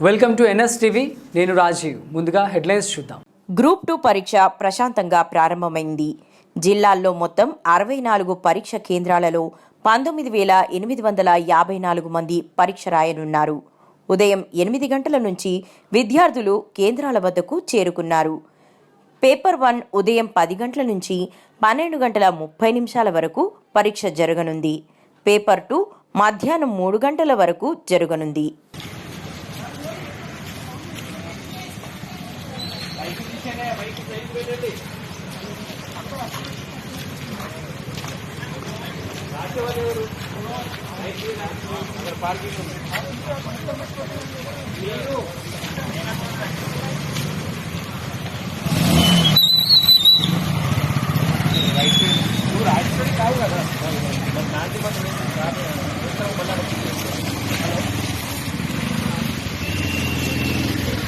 Welcome to NS TV. నేను రాజీవ్. ముందుగా headlines చూద్దాం. గ్రూప్ 2 పరీక్ష ప్రశాంతంగా ప్రారంభమైంది. జిల్లాల్లో మొత్తం 64 పరీక్ష కేంద్రాలలో 19,854 మంది పరీక్ష రాయనున్నారు. ఉదయం 8 గంటల నుంచి విద్యార్థులు కేంద్రాల వద్దకు చేరుకున్నారు. పేపర్ 1 ఉదయం 10 గంటల నుంచి 12 గంటల 30 నిమిషాల వరకు పరీక్ష జరగనుంది. పేపర్ 2 మధ్యాహ్నం 3 గంటల వరకు జరగనుంది.